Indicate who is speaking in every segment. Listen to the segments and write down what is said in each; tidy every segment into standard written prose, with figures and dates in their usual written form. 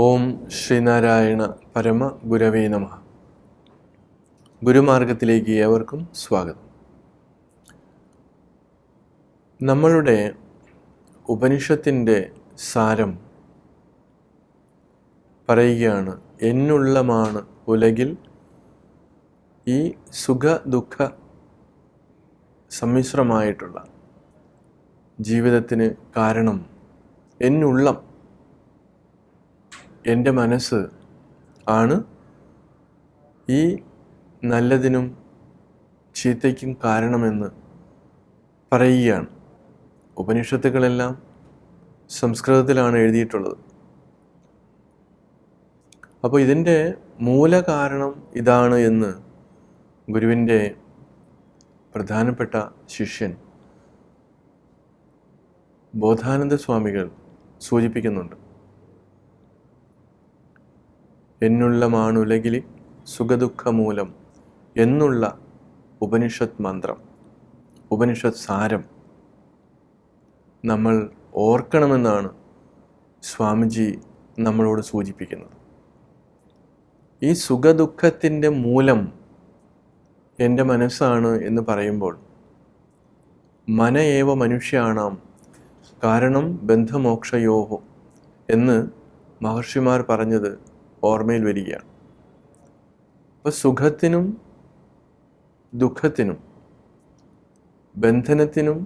Speaker 1: ഓം ശ്രീനാരായണ പരമ ഗുരവേ നമഃ. ഗുരുമാർഗത്തിലേക്ക് ഏവർക്കും സ്വാഗതം. നമ്മളുടെ ഉപനിഷത്തിൻ്റെ സാരം പറയുകയാണ്, എന്നുള്ളമാണ് ഉലകിൽ ഈ സുഖ ദുഃഖ സമ്മിശ്രമായിട്ടുള്ള ജീവിതത്തിന് കാരണം എന്നുള്ളം, എൻ്റെ മനസ്സ് ആണ് ഈ നല്ലതിനും ചീത്തയ്ക്കും കാരണമെന്ന് പറയുകയാണ്. ഉപനിഷത്തുകളെല്ലാം സംസ്കൃതത്തിലാണ് എഴുതിയിട്ടുള്ളത്. അപ്പോൾ ഇതിൻ്റെ മൂലകാരണം ഇതാണ് എന്ന് ഗുരുവിൻ്റെ പ്രധാനപ്പെട്ട ശിഷ്യൻ ബോധാനന്ദ സ്വാമികൾ സൂചിപ്പിക്കുന്നുണ്ട്. എന്നുള്ളമാണുലകിൽ സുഖദുഃഖമൂലം എന്നുള്ള ഉപനിഷത്ത് മന്ത്രം, ഉപനിഷത്ത് സാരം നമ്മൾ ഓർക്കണമെന്നാണ് സ്വാമിജി നമ്മളോട് സൂചിപ്പിക്കുന്നത്. ഈ സുഖദുഃഖത്തിൻ്റെ മൂലം എൻ്റെ മനസ്സാണ് എന്ന് പറയുമ്പോൾ മന ഏവ മനുഷ്യാണാം കാരണം ബന്ധമോക്ഷയോഹോ എന്ന് മഹർഷിമാർ പറഞ്ഞത് ഓർമ്മയിൽ വരികയാണ്. അപ്പോൾ സുഖത്തിനും ദുഃഖത്തിനും ബന്ധനത്തിനും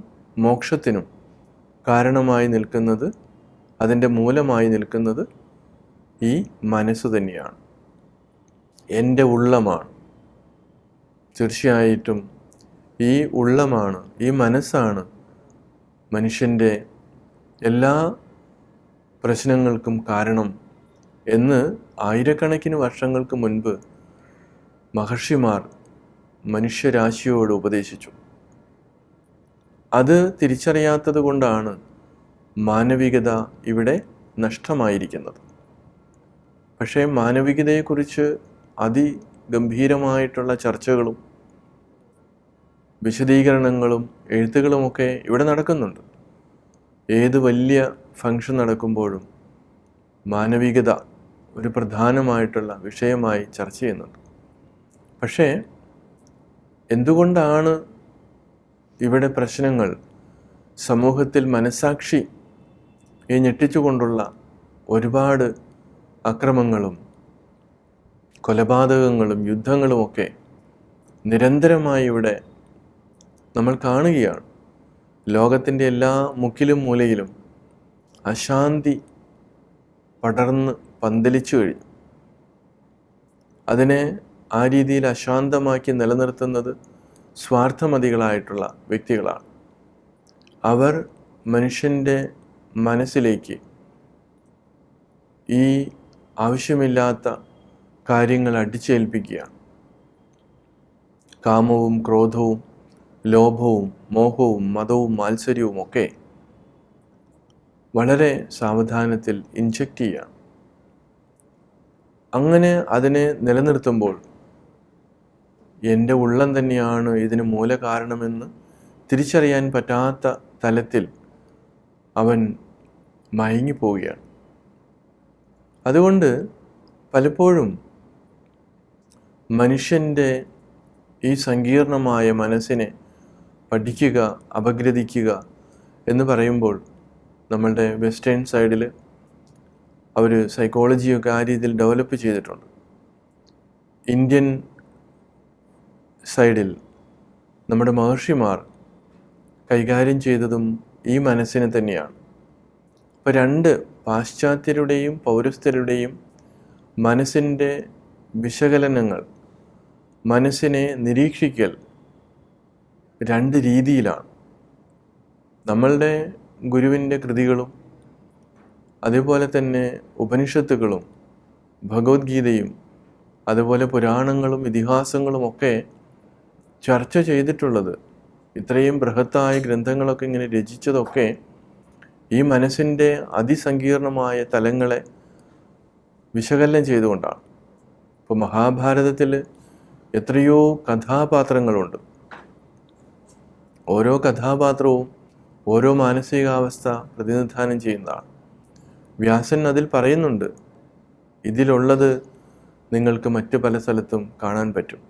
Speaker 1: മോക്ഷത്തിനും കാരണമായി നിൽക്കുന്നത്, അതിൻ്റെ മൂലമായി നിൽക്കുന്നത് ഈ മനസ്സ് തന്നെയാണ്, എൻ്റെ ഉള്ളമാണ്. തീർച്ചയായിട്ടും ഈ ഉള്ളമാണ്, ഈ മനസ്സാണ് മനുഷ്യൻ്റെ എല്ലാ പ്രശ്നങ്ങൾക്കും കാരണം എന്ന് ആയിരക്കണക്കിന് വർഷങ്ങൾക്ക് മുൻപ് മഹർഷിമാർ മനുഷ്യരാശിയോട് ഉപദേശിച്ചു. അത് തിരിച്ചറിയാത്തത് കൊണ്ടാണ് മാനവികത ഇവിടെ നഷ്ടമായിരിക്കുന്നത്. പക്ഷേ മാനവികതയെക്കുറിച്ച് അതിഗംഭീരമായിട്ടുള്ള ചർച്ചകളും വിശദീകരണങ്ങളും എഴുത്തുകളുമൊക്കെ ഇവിടെ നടക്കുന്നുണ്ട്. ഏത് വലിയ ഫംഗ്ഷൻ നടക്കുമ്പോഴും മാനവികത ഒരു പ്രധാനമായിട്ടുള്ള വിഷയമായി ചർച്ച ചെയ്യുന്നുണ്ട്. പക്ഷേ എന്തുകൊണ്ടാണ് ഇവിടെ പ്രശ്നങ്ങൾ? സമൂഹത്തിൽ മനസ്സാക്ഷിയെ ഞെട്ടിച്ചുകൊണ്ടുള്ള ഒരുപാട് അക്രമങ്ങളും കൊലപാതകങ്ങളും യുദ്ധങ്ങളുമൊക്കെ നിരന്തരമായി ഇവിടെ നമ്മൾ കാണുകയാണ്. ലോകത്തിൻ്റെ എല്ലാ മുക്കിലും മൂലയിലും അശാന്തി പടർന്ന് പന്തലിച്ചു കഴിഞ്ഞു. അതിനെ ആ രീതിയിൽ അശാന്തമാക്കി നിലനിർത്തുന്നത് സ്വാർത്ഥമതികളായിട്ടുള്ള വ്യക്തികളാണ്. അവർ മനുഷ്യൻ്റെ മനസ്സിലേക്ക് ഈ ആവശ്യമില്ലാത്ത കാര്യങ്ങൾ അടിച്ചേൽപ്പിക്കുകയാണ്. കാമവും ക്രോധവും ലോഭവും മോഹവും മതവും മാത്സര്യവും ഒക്കെ വളരെ സാവധാനത്തിൽ ഇൻജെക്റ്റ് ചെയ്യുകയാണ്. അങ്ങനെ അതിനെ നിലനിർത്തുമ്പോൾ എൻ്റെ ഉള്ളം തന്നെയാണ് ഇതിന് മൂലകാരണമെന്ന് തിരിച്ചറിയാൻ പറ്റാത്ത തലത്തിൽ അവൻ മയങ്ങിപ്പോവുകയാണ്. അതുകൊണ്ട് പലപ്പോഴും മനുഷ്യൻ്റെ ഈ സങ്കീർണമായ മനസ്സിനെ പഠിക്കുക, അപഗ്രഥിക്കുക എന്ന് പറയുമ്പോൾ നമ്മളുടെ വെസ്റ്റേൺ സൈഡിൽ അവർ സൈക്കോളജിയൊക്കെ ആ രീതിയിൽ ഡെവലപ്പ് ചെയ്തിട്ടുണ്ട്. ഇന്ത്യൻ സൈഡിൽ നമ്മുടെ മഹർഷിമാർ കൈകാര്യം ചെയ്തതും ഈ മനസ്സിനെ തന്നെയാണ്. അപ്പോൾ രണ്ട് പാശ്ചാത്യരുടെയും പൗരസ്ത്യരുടെയും മനസ്സിൻ്റെ വിശകലനങ്ങൾ, മനസ്സിനെ നിരീക്ഷിക്കൽ രണ്ട് രീതിയിലാണ്. നമ്മളുടെ ഗുരുവിൻ്റെ കൃതികളും അതേപോലെ തന്നെ ഉപനിഷത്തുകളും ഭഗവത്ഗീതയും അതുപോലെ പുരാണങ്ങളും ഇതിഹാസങ്ങളും ഒക്കെ ചർച്ച ചെയ്തിട്ടുള്ളത്, ഇത്രയും ബൃഹത്തായ ഗ്രന്ഥങ്ങളൊക്കെ ഇങ്ങനെ രചിച്ചതൊക്കെ ഈ മനസ്സിൻ്റെ അതിസങ്കീർണമായ തലങ്ങളെ വിശകലനം ചെയ്തുകൊണ്ടാണ്. ഇപ്പോൾ മഹാഭാരതത്തിൽ എത്രയോ കഥാപാത്രങ്ങളുണ്ട്. ഓരോ കഥാപാത്രവും ഓരോ മാനസികാവസ്ഥ പ്രതിനിധാനം ചെയ്യുന്നതാണ്. വ്യാസൻ അതിൽ പറയുന്നുണ്ട്, ഇതിലുള്ളത് നിങ്ങൾക്ക് മറ്റ് പല സ്ഥലത്തും കാണാൻ പറ്റും.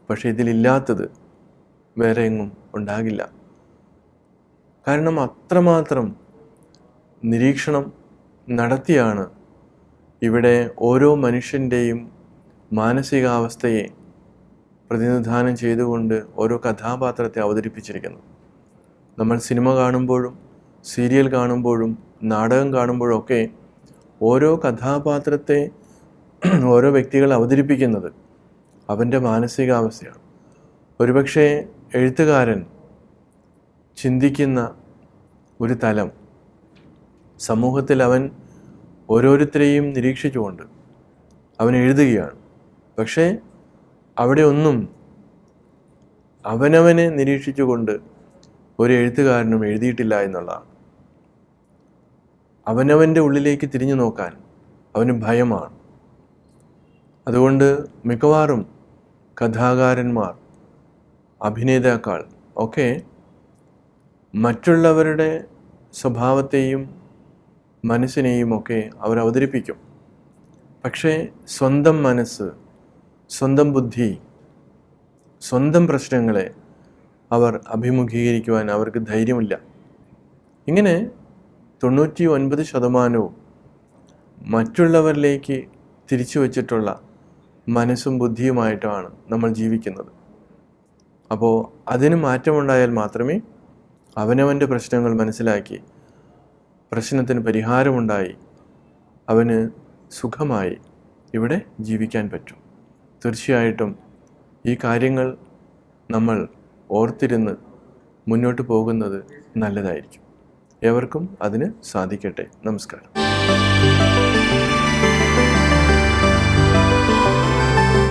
Speaker 1: പക്ഷെ ഇതിലില്ലാത്തത് വേറെ എങ്ങും ഉണ്ടാകില്ല. കാരണം അത്രമാത്രം നിരീക്ഷണം നടത്തിയാണ് ഇവിടെ ഓരോ മനുഷ്യൻ്റെയും മാനസികാവസ്ഥയെ പ്രതിനിധാനം ചെയ്തുകൊണ്ട് ഓരോ കഥാപാത്രത്തെ അവതരിപ്പിച്ചിരിക്കുന്നത്. നമ്മൾ സിനിമ കാണുമ്പോഴും സീരിയൽ കാണുമ്പോഴും നാടകം കാണുമ്പോഴും ഒക്കെ ഓരോ കഥാപാത്രത്തെ ഓരോ വ്യക്തികൾ അവതരിപ്പിക്കുന്നത് അവൻ്റെ മാനസികാവസ്ഥയാണ്. ഒരുപക്ഷെ എഴുത്തുകാരൻ ചിന്തിക്കുന്ന ഒരു തലം സമൂഹത്തിൽ അവൻ ഓരോരുത്തരെയും നിരീക്ഷിച്ചുകൊണ്ട് അവൻ എഴുതുകയാണ്. പക്ഷേ അവിടെ ഒന്നും അവനവനെ നിരീക്ഷിച്ചുകൊണ്ട് ഒരു എഴുത്തുകാരനും എഴുതിയിട്ടില്ല എന്നുള്ളതാണ്. അവനവൻ്റെ ഉള്ളിലേക്ക് തിരിഞ്ഞു നോക്കാൻ അവന് ഭയമാണ്. അതുകൊണ്ട് മിക്കവാറും കഥാകാരന്മാർ, അഭിനേതാക്കൾ ഒക്കെ മറ്റുള്ളവരുടെ സ്വഭാവത്തെയും മനസ്സിനെയും ഒക്കെ അവർ അവതരിപ്പിക്കും. പക്ഷേ സ്വന്തം മനസ്സ്, സ്വന്തം ബുദ്ധി, സ്വന്തം പ്രശ്നങ്ങളെ അവർ അഭിമുഖീകരിക്കുവാൻ അവർക്ക് ധൈര്യമില്ല. ഇങ്ങനെ 99% മറ്റുള്ളവരിലേക്ക് തിരിച്ചു വച്ചിട്ടുള്ള മനസ്സും ബുദ്ധിയുമായിട്ടാണ് നമ്മൾ ജീവിക്കുന്നത്. അപ്പോൾ അതിന് മാറ്റമുണ്ടായാൽ മാത്രമേ അവനവൻ്റെ പ്രശ്നങ്ങൾ മനസ്സിലാക്കി പ്രശ്നത്തിന് പരിഹാരമുണ്ടായി അവന് സുഖമായി ഇവിടെ ജീവിക്കാൻ പറ്റും. തീർച്ചയായിട്ടും ഈ കാര്യങ്ങൾ നമ്മൾ ഓർത്തിരുന്ന് മുന്നോട്ട് പോകുന്നത് നല്ലതായിരിക്കും. ഏവർക്കും അതിന് സാധിക്കട്ടെ. നമസ്കാരം.